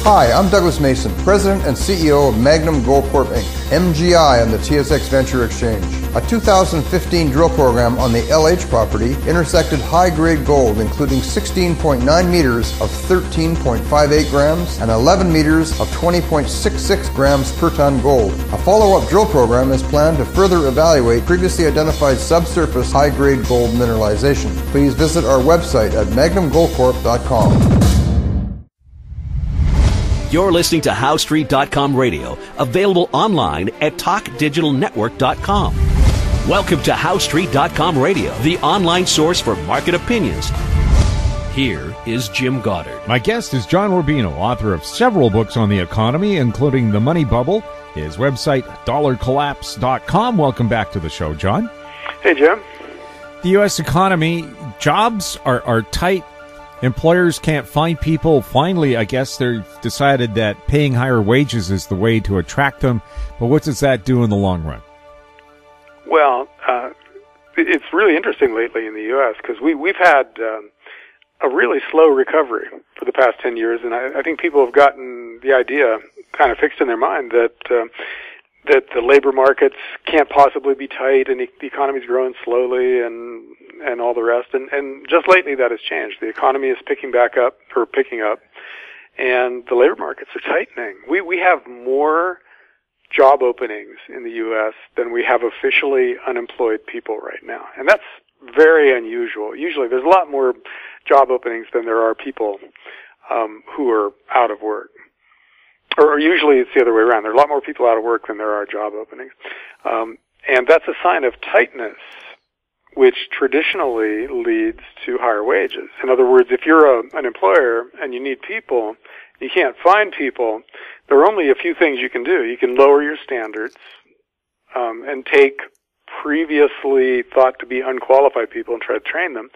Hi, I'm Douglas Mason, President and CEO of Magnum Gold Corp. Inc., MGI on the TSX Venture Exchange. A 2015 drill program on the LH property intersected high-grade gold, including 16.9 meters of 13.58 grams and 11 meters of 20.66 grams per ton gold. A follow-up drill program is planned to further evaluate previously identified subsurface high-grade gold mineralization. Please visit our website at magnumgoldcorp.com. You're listening to HowStreet.com radio, available online at TalkDigitalNetwork.com. Welcome to HowStreet.com radio, the online source for market opinions. Here is Jim Goddard. My guest is John Rubino, author of several books on the economy, including The Money Bubble, his website, dollarcollapse.com. Welcome back to the show, John. Hey, Jim. The U.S. economy, jobs are tight. Employers can't find people. Finally, I guess they've decided that paying higher wages is the way to attract them. But what does that do in the long run? Well, it's really interesting lately in the U.S. because we've had a really slow recovery for the past 10 years, and I think people have gotten the idea kind of fixed in their mind that the labor markets can't possibly be tight and the economy's growing slowly and all the rest. And just lately that has changed. The economy is picking up, and the labor markets are tightening. We have more job openings in the U.S. than we have officially unemployed people right now. And that's very unusual. Usually there's a lot more job openings than there are people who are out of work. Or usually it's the other way around. There are a lot more people out of work than there are job openings. And that's a sign of tightness, which traditionally leads to higher wages. In other words, if you're an employer and you need people, you can't find people, there are only a few things you can do. You can lower your standards and take previously thought to be unqualified people and try to train them,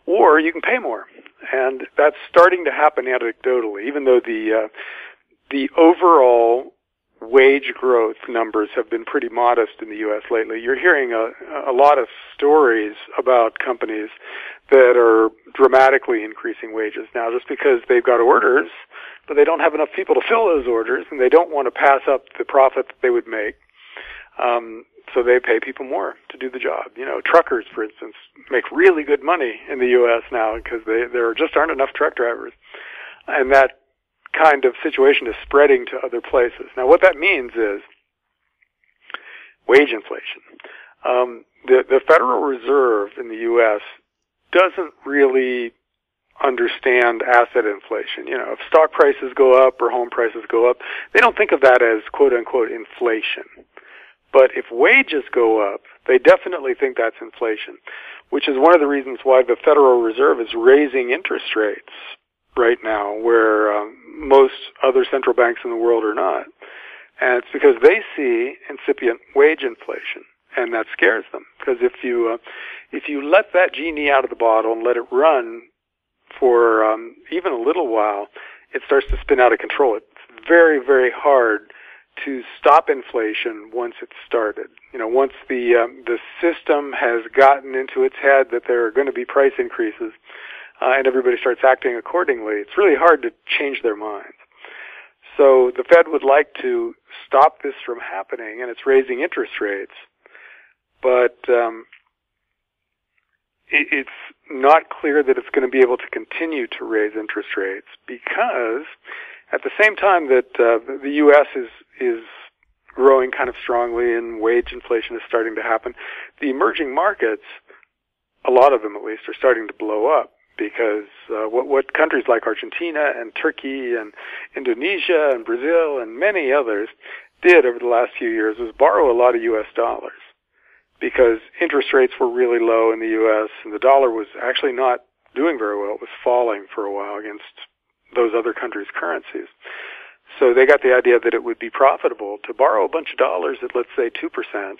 or you can pay more. And that's starting to happen anecdotally, even though the overall wage growth numbers have been pretty modest in the U.S. lately. You're hearing a lot of stories about companies that are dramatically increasing wages now just because they've got orders, but they don't have enough people to fill those orders, and they don't want to pass up the profit that they would make. So they pay people more to do the job. You know, truckers, for instance, make really good money in the U.S. now because there just aren't enough truck drivers. And that kind of situation is spreading to other places. Now, what that means is wage inflation. The Federal Reserve in the U.S. doesn't really understand asset inflation. You know, if stock prices go up or home prices go up, they don't think of that as quote-unquote inflation. But if wages go up, they definitely think that's inflation, which is one of the reasons why the Federal Reserve is raising interest rates right now, where most other central banks in the world are not. And it's because they see incipient wage inflation, and that scares them. Because if you let that genie out of the bottle and let it run for even a little while, it starts to spin out of control. It's very, very hard to stop inflation once it's started. You know, once the system has gotten into its head that there are going to be price increases, and everybody starts acting accordingly, it's really hard to change their minds. So the Fed would like to stop this from happening, and it's raising interest rates, but it's not clear that it's going to be able to continue to raise interest rates, because at the same time that the U.S. is growing kind of strongly and wage inflation is starting to happen, the emerging markets, a lot of them at least, are starting to blow up. Because what countries like Argentina and Turkey and Indonesia and Brazil and many others did over the last few years was borrow a lot of U.S. dollars, because interest rates were really low in the U.S. and the dollar was actually not doing very well. It was falling for a while against those other countries' currencies. So they got the idea that it would be profitable to borrow a bunch of dollars at, let's say, 2%,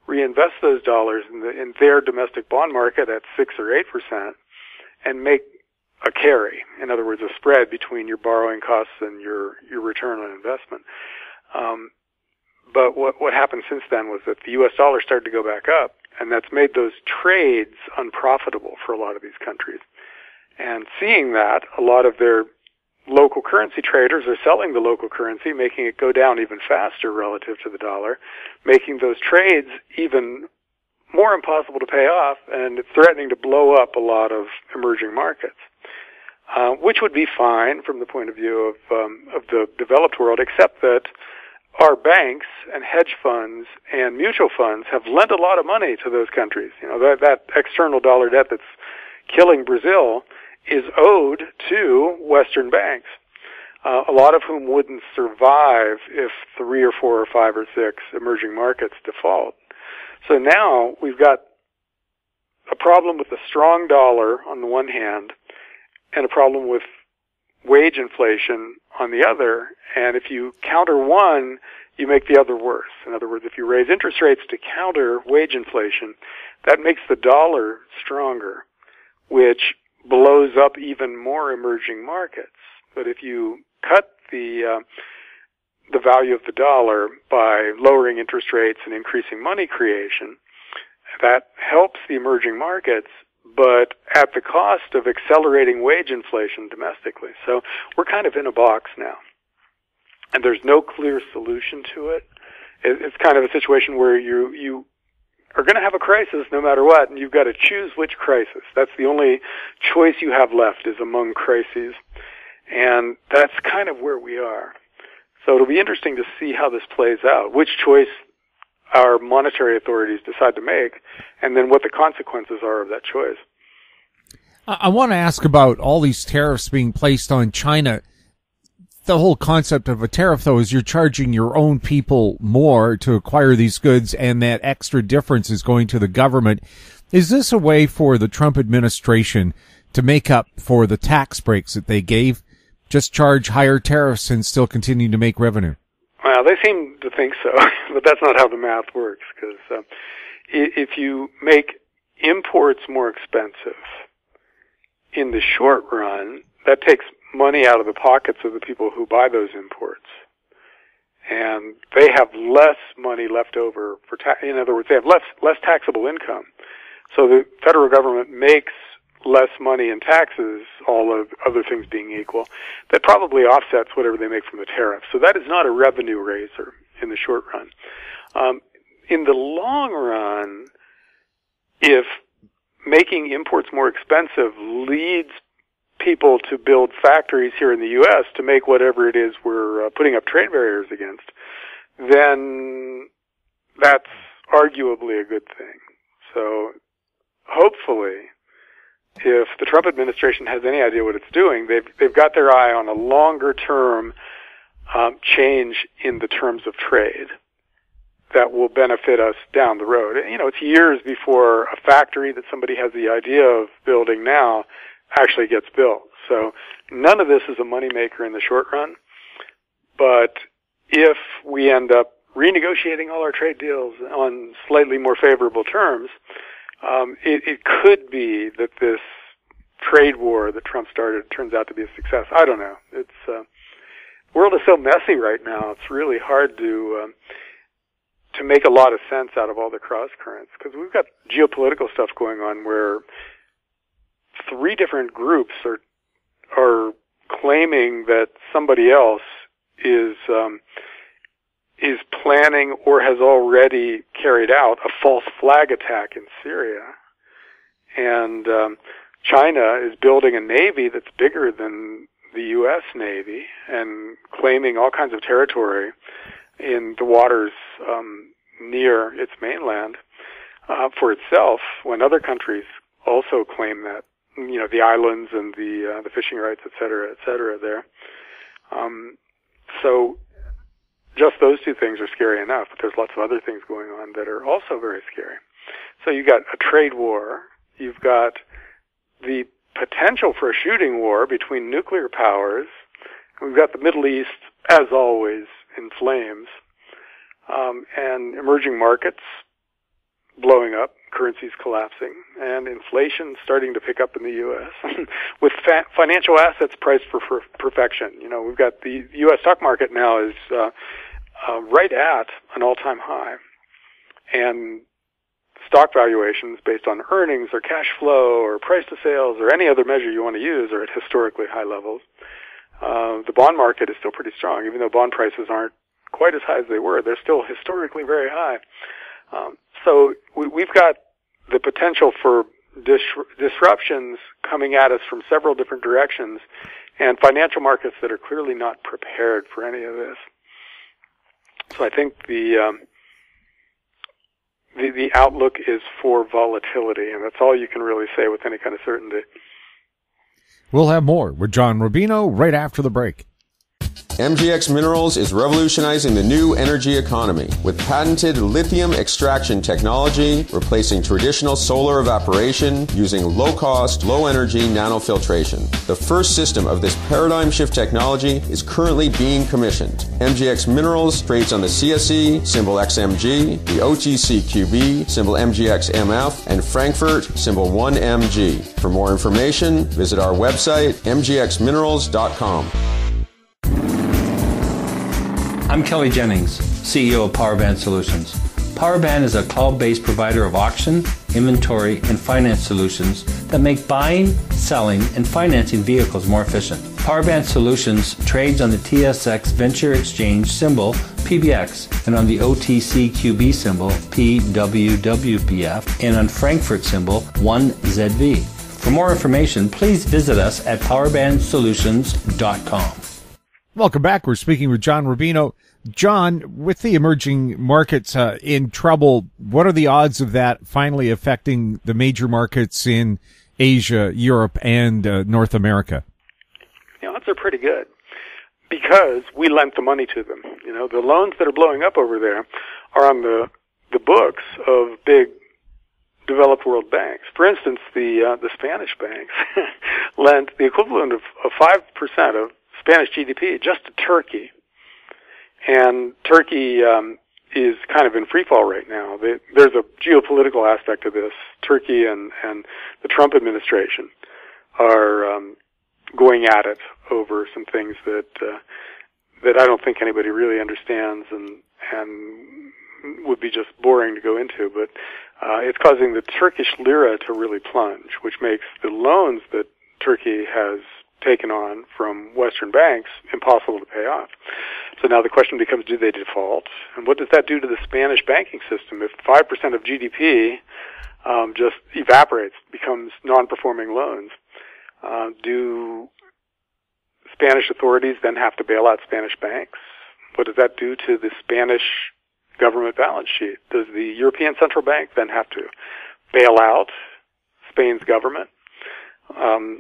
reinvest those dollars in their domestic bond market at 6 or 8%, and make a carry. In other words, a spread between your borrowing costs and your return on investment. But what happened since then was that the U.S. dollar started to go back up, and that's made those trades unprofitable for a lot of these countries. And seeing that, a lot of their local currency traders are selling the local currency, making it go down even faster relative to the dollar, making those trades even more impossible to pay off, and it's threatening to blow up a lot of emerging markets, which would be fine from the point of view of the developed world, except that our banks and hedge funds and mutual funds have lent a lot of money to those countries. You know, that external dollar debt that's killing Brazil is owed to Western banks, a lot of whom wouldn't survive if 3 or 4 or 5 or 6 emerging markets default. So now we've got a problem with the strong dollar on the one hand and a problem with wage inflation on the other. And if you counter one, you make the other worse. In other words, if you raise interest rates to counter wage inflation, that makes the dollar stronger, which blows up even more emerging markets. But if you cut the value of the dollar by lowering interest rates and increasing money creation, that helps the emerging markets, but at the cost of accelerating wage inflation domestically. So we're kind of in a box now, and there's no clear solution to it. It's kind of a situation where you are going to have a crisis no matter what, and you've got to choose which crisis. That's the only choice you have left, is among crises, and that's kind of where we are. So it'll be interesting to see how this plays out, which choice our monetary authorities decide to make, and then what the consequences are of that choice. I want to ask about all these tariffs being placed on China. The whole concept of a tariff, though, is you're charging your own people more to acquire these goods, and that extra difference is going to the government. Is this a way for the Trump administration to make up for the tax breaks that they gave? Just charge higher tariffs and still continue to make revenue? Well, they seem to think so, but that's not how the math works, because if you make imports more expensive in the short run, that takes money out of the pockets of the people who buy those imports. And they have less money left over for in other words, they have less taxable income. So the federal government makes less money in taxes, all of other things being equal. That probably offsets whatever they make from the tariffs. So that is not a revenue raiser in the short run. In the long run, if making imports more expensive leads people to build factories here in the U.S. to make whatever it is we're putting up trade barriers against, then that's arguably a good thing. So hopefully, if the Trump administration has any idea what it's doing, they've got their eye on a longer-term change in the terms of trade that will benefit us down the road. You know, it's years before a factory that somebody has the idea of building now actually gets built. So none of this is a moneymaker in the short run. But if we end up renegotiating all our trade deals on slightly more favorable terms, it could be that this trade war that Trump started turns out to be a success. I don't know. It's the world is so messy right now. It's really hard to make a lot of sense out of all the cross currents, because we've got geopolitical stuff going on where 3 different groups are claiming that somebody else is planning or has already carried out a false flag attack in Syria. And China is building a navy that's bigger than the U.S. Navy and claiming all kinds of territory in the waters near its mainland for itself, when other countries also claim that, you know, the islands and the fishing rights, et cetera, there. So just those 2 things are scary enough, but there's lots of other things going on that are also very scary. So you've got a trade war, you've got the potential for a shooting war between nuclear powers, we've got the Middle East, as always, in flames, and emerging markets blowing up, currencies collapsing, and inflation starting to pick up in the U.S. with financial assets priced for perfection. You know, we've got the U.S. stock market now is right at an all-time high, and stock valuations based on earnings or cash flow or price to sales or any other measure you want to use are at historically high levels. the bond market is still pretty strong. Even though bond prices aren't quite as high as they were, they're still historically very high. So we've got the potential for disruptions coming at us from several different directions, and financial markets that are clearly not prepared for any of this. So I think the outlook is for volatility, and that's all you can really say with any kind of certainty. We'll have more with John Rubino right after the break. MGX Minerals is revolutionizing the new energy economy with patented lithium extraction technology, replacing traditional solar evaporation using low-cost, low-energy nanofiltration. The first system of this paradigm shift technology is currently being commissioned. MGX Minerals trades on the CSE, symbol XMG, the OTCQB, symbol MGXMF, and Frankfurt, symbol 1MG. For more information, visit our website, mgxminerals.com. I'm Kelly Jennings, CEO of PowerBand Solutions. PowerBand is a cloud-based provider of auction, inventory, and finance solutions that make buying, selling, and financing vehicles more efficient. PowerBand Solutions trades on the TSX Venture Exchange symbol PBX and on the OTCQB symbol PWWPF and on Frankfurt symbol 1ZV. For more information, please visit us at powerbandsolutions.com. Welcome back. We're speaking with John Rubino. John, with the emerging markets in trouble, what are the odds of that finally affecting the major markets in Asia, Europe, and North America? The odds are pretty good because we lent the money to them. You know, the loans that are blowing up over there are on the books of big developed world banks. For instance, the Spanish banks lent the equivalent of 5% of Spanish GDP just to Turkey. And Turkey is kind of in free fall right now. There's a geopolitical aspect of this. Turkey and the Trump administration are going at it over some things that I don't think anybody really understands and would be just boring to go into. But it's causing the Turkish lira to really plunge, which makes the loans that Turkey has taken on from Western banks impossible to pay off. So now the question becomes, do they default? And what does that do to the Spanish banking system if 5% of GDP just evaporates, becomes non-performing loans? Do Spanish authorities then have to bail out Spanish banks? What does that do to the Spanish government balance sheet? Does the European Central Bank then have to bail out Spain's government?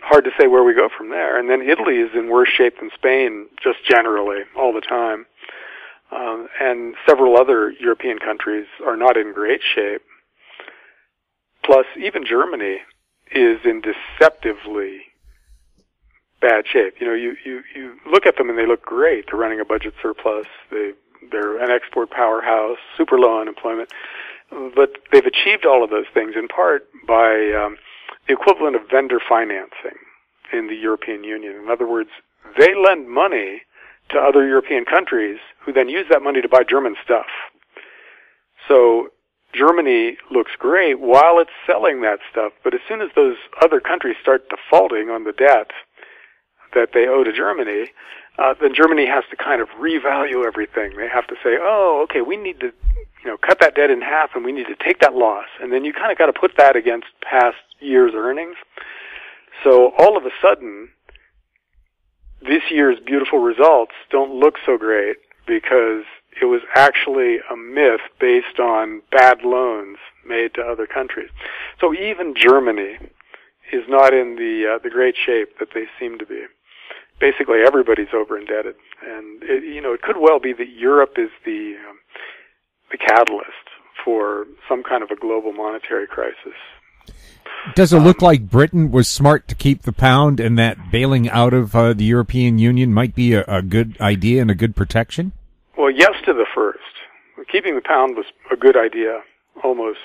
Hard to say where we go from there. And then Italy is in worse shape than Spain, just generally, all the time. And several other European countries are not in great shape. Plus, even Germany is in deceptively bad shape. You know, you look at them and they look great. They're running a budget surplus. They're an export powerhouse, super low unemployment. But they've achieved all of those things in part by the equivalent of vendor financing in the European Union. In other words, they lend money to other European countries who then use that money to buy German stuff. So Germany looks great while it's selling that stuff, but as soon as those other countries start defaulting on the debt that they owe to Germany, then Germany has to kind of revalue everything. They have to say, oh, okay, we need to, cut that debt in half and we need to take that loss. And then you kind of got to put that against past year's earnings. So all of a sudden, this year's beautiful results don't look so great because it was actually a myth based on bad loans made to other countries. So even Germany is not in the great shape that they seem to be. Basically, everybody's over-indebted. And, it could well be that Europe is the catalyst for some kind of a global monetary crisis. Does it look like Britain was smart to keep the pound and that bailing out of the European Union might be a good idea and a good protection? Well, yes to the first. Keeping the pound was a good idea, almost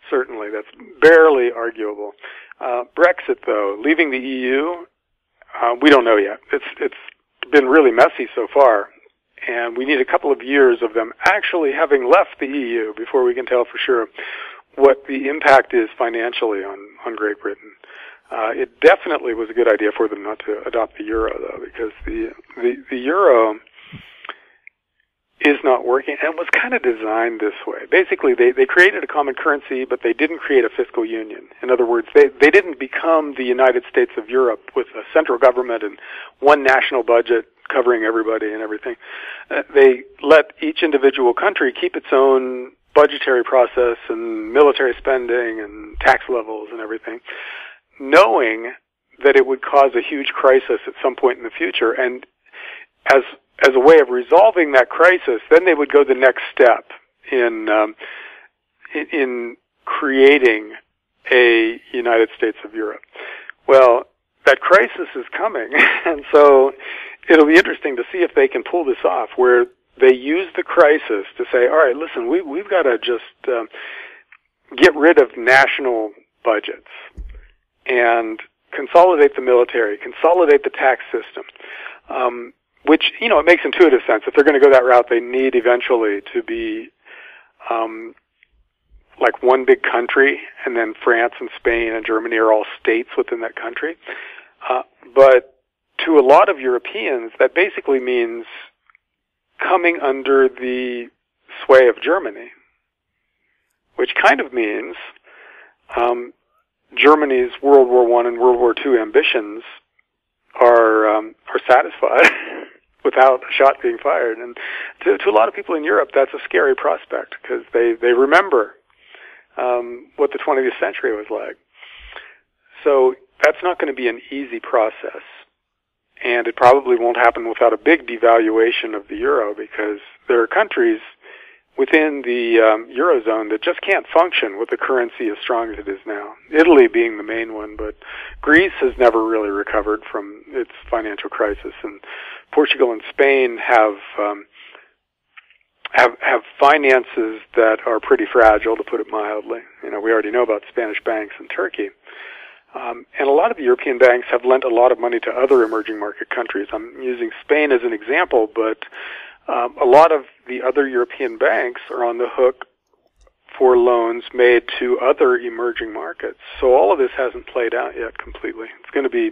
certainly. That's barely arguable. Brexit, though, leaving the EU, we don't know yet. It's been really messy so far, and we need a couple of years of them actually having left the EU before we can tell for sure what the impact is financially on Great Britain. It definitely was a good idea for them not to adopt the euro, though, because the euro is not working, and it was kind of designed this way. Basically, they created a common currency, but they didn't create a fiscal union. In other words, they didn't become the United States of Europe with a central government and one national budget covering everybody and everything. They let each individual country keep its own budgetary process and military spending and tax levels and everything, knowing that it would cause a huge crisis at some point in the future. And as a way of resolving that crisis, then they would go the next step in creating a United States of Europe. Well, that crisis is coming, and so it'll be interesting to see if they can pull this off, where they use the crisis to say, all right, listen, we've got to just get rid of national budgets and consolidate the military, consolidate the tax system, which, it makes intuitive sense. If they're going to go that route, they need eventually to be like one big country, and then France and Spain and Germany are all states within that country. But to a lot of Europeans, that basically means coming under the sway of Germany, which kind of means Germany's World War I and World War II ambitions are satisfied without a shot being fired. And to a lot of people in Europe, that's a scary prospect, because they remember what the 20th century was like. So that's not going to be an easy process. And it probably won't happen without a big devaluation of the euro, because there are countries within the Eurozone that just can't function with a currency as strong as it is now. Italy being the main one, but Greece has never really recovered from its financial crisis, and Portugal and Spain have finances that are pretty fragile, to put it mildly. We already know about Spanish banks in Turkey. And a lot of the European banks have lent a lot of money to other emerging market countries. I'm using Spain as an example, but a lot of the other European banks are on the hook for loans made to other emerging markets. So all of this hasn't played out yet completely. It's going to be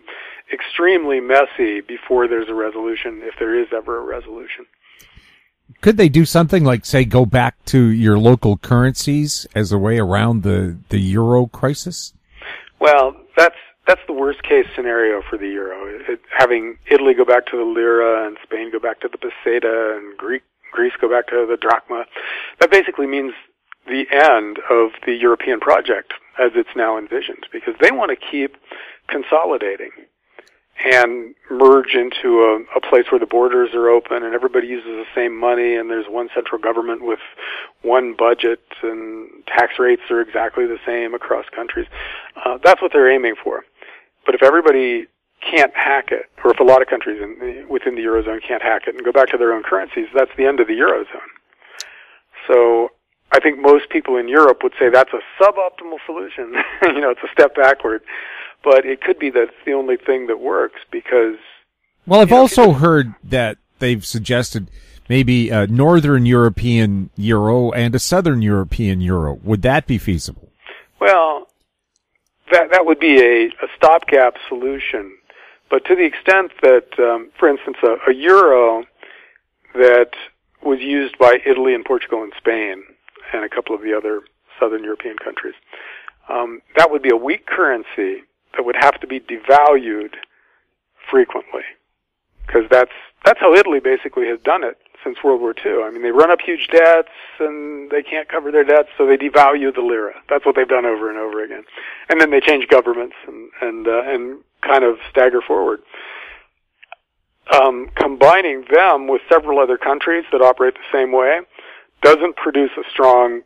extremely messy before there's a resolution, if there is ever a resolution. Could they do something like, say, go back to your local currencies as a way around the euro crisis? Well, that's the worst case scenario for the euro. Having Italy go back to the lira and Spain go back to the peseta and Greece go back to the drachma, that basically means the end of the European project as it's now envisioned, because they want to keep consolidating and merge into a place where the borders are open and everybody uses the same money and there's one central government with one budget and tax rates are exactly the same across countries. That's what they're aiming for. But if everybody can't hack it, or if a lot of countries within the Eurozone can't hack it and go back to their own currencies, that's the end of the Eurozone. So I think most people in Europe would say that's a suboptimal solution. It's a step backward. But it could be that it's the only thing that works, because... Well, I've also heard that they've suggested maybe a Northern European euro and a Southern European euro. Would that be feasible? Well, that would be a stopgap solution. But to the extent that, for instance, a euro that was used by Italy and Portugal and Spain and a couple of the other Southern European countries, that would be a weak currency that would have to be devalued frequently, because that's how Italy basically has done it since World War II. I mean, they run up huge debts and they can't cover their debts, so they devalue the lira. That's what they've done over and over again, and then they change governments and kind of stagger forward. Combining them with several other countries that operate the same way doesn't produce a strong,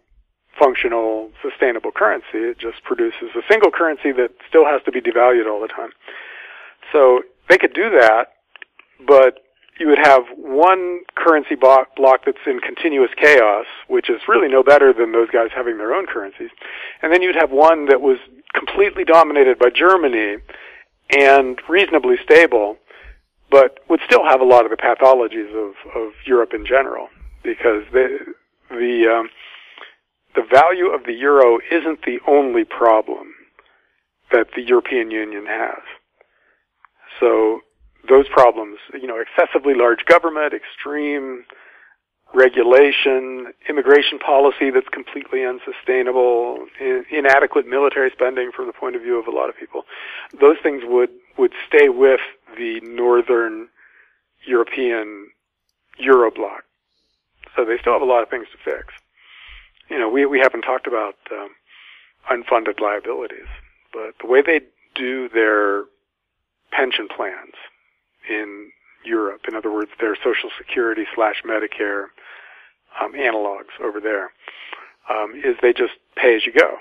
functional, sustainable currency. It just produces a single currency that still has to be devalued all the time. So they could do that, but you would have one currency block that's in continuous chaos, which is really no better than those guys having their own currencies. And then you'd have one that was completely dominated by Germany and reasonably stable, but would still have a lot of the pathologies of Europe in general, because the value of the euro isn't the only problem. that the European Union has. So those problems, excessively large government, extreme regulation, immigration policy that's completely unsustainable, inadequate military spending from the point of view of a lot of people, those things would stay with the Northern European Eurobloc. So they still have a lot of things to fix. We haven't talked about unfunded liabilities, but the way they do their pension plans in Europe, in other words, their Social Security / Medicare analogs over there, is they just pay as you go.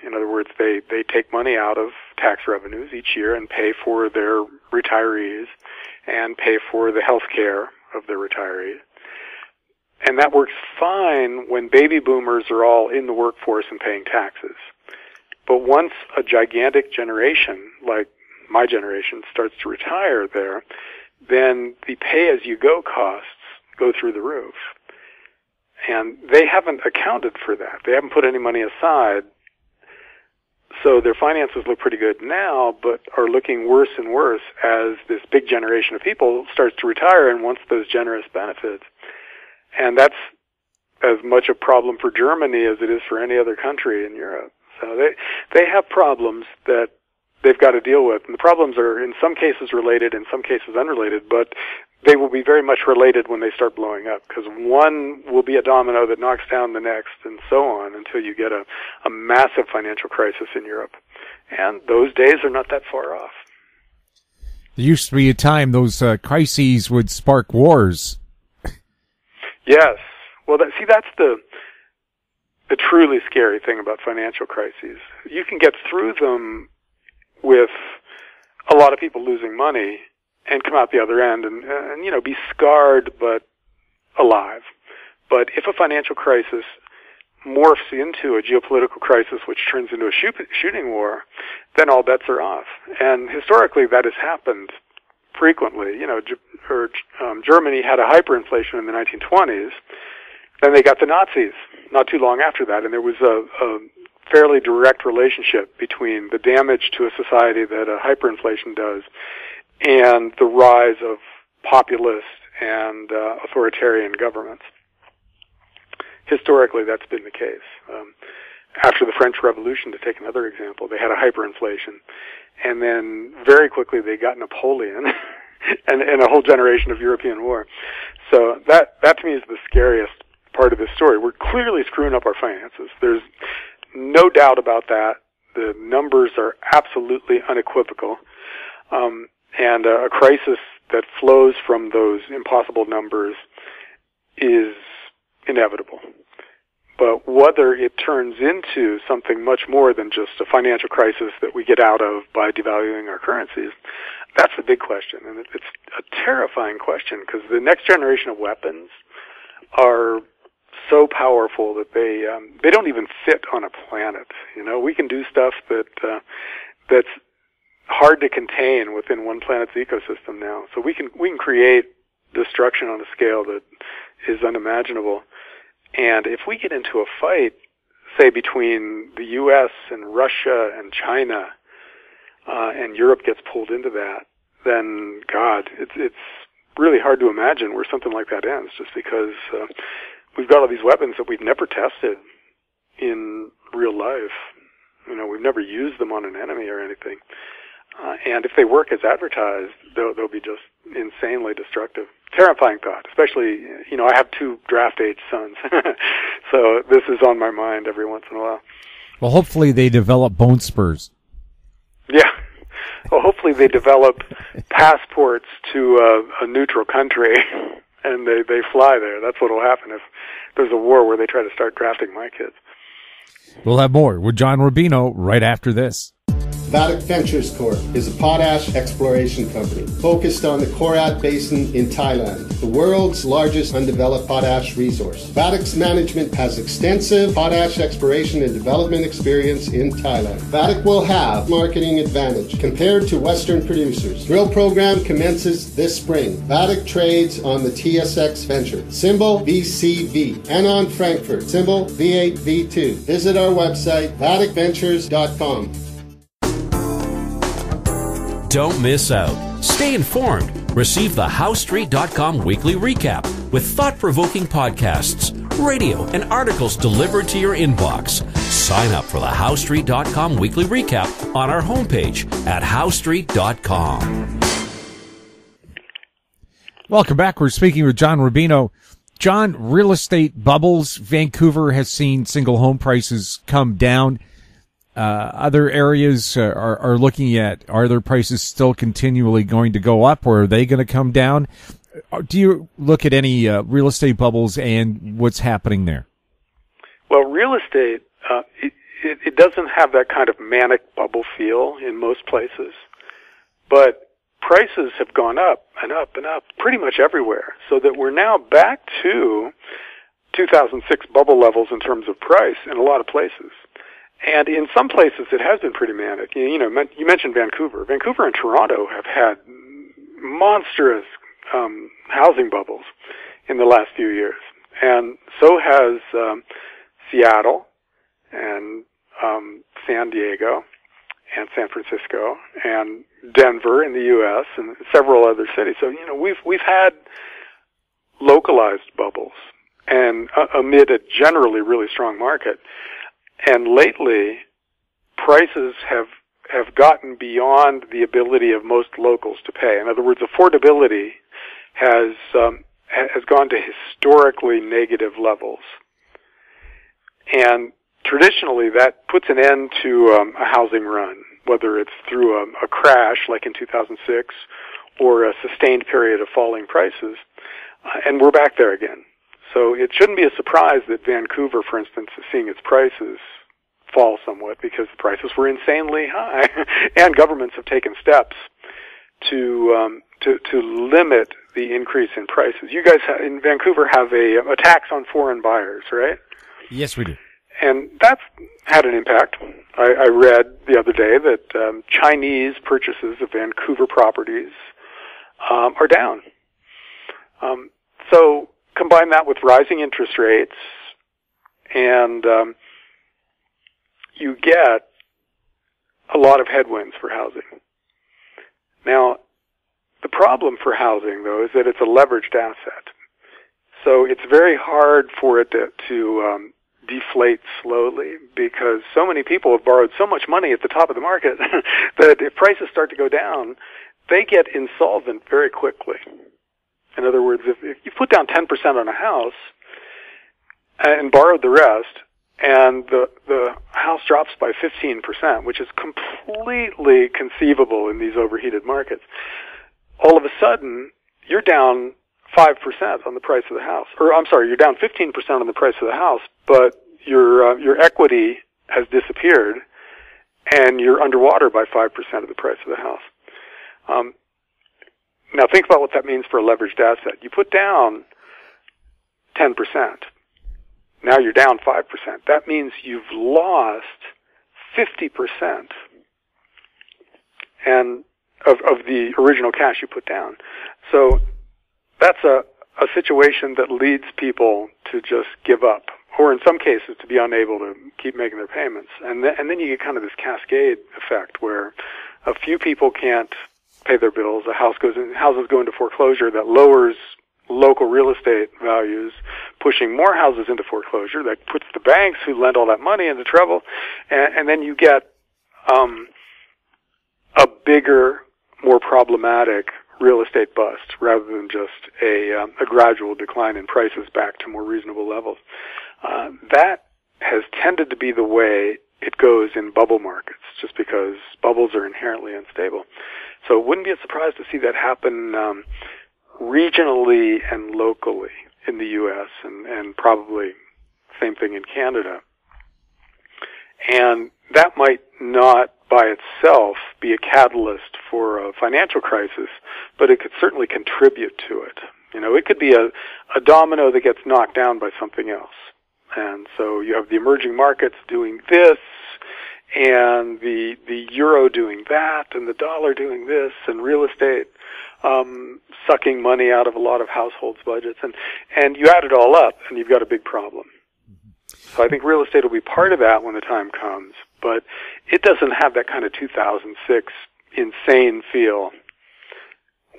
In other words, they take money out of tax revenues each year and pay for their retirees and pay for the health care of their retirees. And that works fine when baby boomers are all in the workforce and paying taxes. But once a gigantic generation, like my generation, starts to retire there, then the pay-as-you-go costs go through the roof. And they haven't accounted for that. They haven't put any money aside. So their finances look pretty good now, but are looking worse and worse as this big generation of people starts to retire and wants those generous benefits. And that's as much a problem for Germany as it is for any other country in Europe. So they have problems that they've got to deal with. And the problems are in some cases related, in some cases unrelated, but they will be very much related when they start blowing up, because one will be a domino that knocks down the next and so on until you get a massive financial crisis in Europe. And those days are not that far off. There used to be a time those crises would spark wars. Yes. Well, that's the truly scary thing about financial crises. You can get through them with a lot of people losing money and come out the other end and be scarred but alive. But if a financial crisis morphs into a geopolitical crisis which turns into a shooting war, then all bets are off. And historically that has happened frequently. Germany had a hyperinflation in the 1920s. Then they got the Nazis not too long after that, and there was a fairly direct relationship between the damage to a society that a hyperinflation does and the rise of populist and authoritarian governments. Historically, that's been the case. After the French Revolution, to take another example, they had a hyperinflation, and then very quickly they got Napoleon and a whole generation of European war. So that to me is the scariest part of this story. We're clearly screwing up our finances. There's no doubt about that. The numbers are absolutely unequivocal. And a crisis that flows from those impossible numbers is inevitable. But whether it turns into something much more than just a financial crisis that we get out of by devaluing our currencies, that's the big question. And it's a terrifying question because the next generation of weapons are so powerful that they don't even fit on a planet. We can do stuff that's hard to contain within one planet's ecosystem now. So we can create destruction on a scale that is unimaginable. And if we get into a fight, say between the U.S. and Russia and China, and Europe gets pulled into that, then God, it's really hard to imagine where something like that ends, just because we've got all these weapons that we've never tested in real life. We've never used them on an enemy or anything. And if they work as advertised, they'll be just insanely destructive. Terrifying thought, especially, I have 2 draft-age sons. So this is on my mind every once in a while. Well, hopefully they develop bone spurs. Yeah. Well, hopefully they develop passports to a neutral country and they fly there. That's what will happen if there's a war where they try to start drafting my kids. We'll have more with John Rubino right after this. Vatic Ventures Corp. is a potash exploration company focused on the Korat Basin in Thailand, the world's largest undeveloped potash resource. Vatic's management has extensive potash exploration and development experience in Thailand. Vatic will have marketing advantage compared to Western producers. Drill program commences this spring. Vatic trades on the TSX Venture, symbol VCV, and on Frankfurt, symbol V8V2. Visit our website, vaticventures.com. Don't miss out. Stay informed. Receive the HowStreet.com weekly recap with thought-provoking podcasts, radio, and articles delivered to your inbox. Sign up for the HowStreet.com weekly recap on our homepage at HowStreet.com. Welcome back. We're speaking with John Rubino. John, real estate bubbles. Vancouver has seen single home prices come down. Other areas are looking at, are their prices still continually going to go up, or are they going to come down? Do you look at any real estate bubbles and what's happening there? Well, real estate, it doesn't have that kind of manic bubble feel in most places, but prices have gone up and up and up pretty much everywhere, so that we're now back to 2006 bubble levels in terms of price in a lot of places. And in some places, it has been pretty manic. You mentioned Vancouver. Vancouver and Toronto have had monstrous housing bubbles in the last few years. And so has Seattle and San Diego and San Francisco and Denver in the U.S. and several other cities. So, we've had localized bubbles and amid a generally really strong market. And lately, prices have gotten beyond the ability of most locals to pay. In other words, affordability has gone to historically negative levels. And traditionally, that puts an end to a housing run, whether it's through a crash like in 2006 or a sustained period of falling prices. And we're back there again. So it shouldn't be a surprise that Vancouver, for instance, is seeing its prices fall somewhat because the prices were insanely high, and governments have taken steps to limit the increase in prices. You guys in Vancouver have a tax on foreign buyers, right? Yes, we do. And that's had an impact. I read the other day that Chinese purchases of Vancouver properties are down. So combine that with rising interest rates, and you get a lot of headwinds for housing. Now, the problem for housing, though, is that it's a leveraged asset. So it's very hard for it to deflate slowly, because so many people have borrowed so much money at the top of the market that if prices start to go down, they get insolvent very quickly. In other words, if you put down 10% on a house and borrowed the rest, and the house drops by 15%, which is completely conceivable in these overheated markets, all of a sudden, you're down 5% on the price of the house. Or, I'm sorry, you're down 15% on the price of the house, but your equity has disappeared, and you're underwater by 5% of the price of the house. Now think about what that means for a leveraged asset. You put down 10%. Now you're down 5%. That means you've lost 50% and of the original cash you put down. So that's a situation that leads people to just give up, or in some cases to be unable to keep making their payments. And then you get kind of this cascade effect where a few people can't pay their bills, houses go into foreclosure, that lowers local real estate values, pushing more houses into foreclosure, that puts the banks who lend all that money into trouble, and then you get a bigger, more problematic real estate bust rather than just a gradual decline in prices back to more reasonable levels. That has tended to be the way it goes in bubble markets, just because bubbles are inherently unstable. So it wouldn't be a surprise to see that happen regionally and locally in the U.S. and probably same thing in Canada. And that might not by itself be a catalyst for a financial crisis, but it could certainly contribute to it. It could be a domino that gets knocked down by something else. And so you have the emerging markets doing this, and the euro doing that, and the dollar doing this, and real estate sucking money out of a lot of households' budgets, and you add it all up, and you've got a big problem. So I think real estate will be part of that when the time comes, but it doesn't have that kind of 2006 insane feel,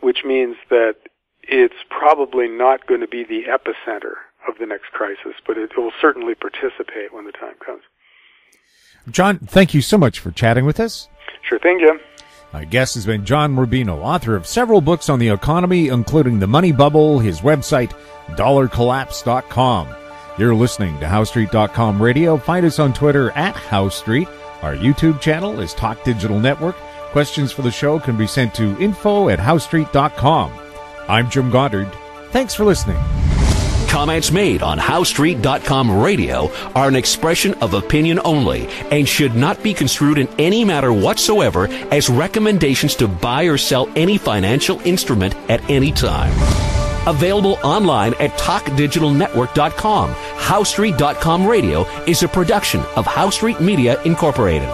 which means that it's probably not going to be the epicenter of the next crisis, but it will certainly participate when the time comes. John, thank you so much for chatting with us. Sure thing, Jim. My guest has been John Rubino, author of several books on the economy, including The Money Bubble, his website, dollarcollapse.com. You're listening to HowStreet.com radio. Find us on Twitter at HowStreet. Our YouTube channel is Talk Digital Network. Questions for the show can be sent to info@HowStreet.com. I'm Jim Goddard. Thanks for listening. Comments made on HowStreet.com radio are an expression of opinion only and should not be construed in any matter whatsoever as recommendations to buy or sell any financial instrument at any time. Available online at TalkDigitalNetwork.com. HowStreet.com radio is a production of HowStreet Media Incorporated.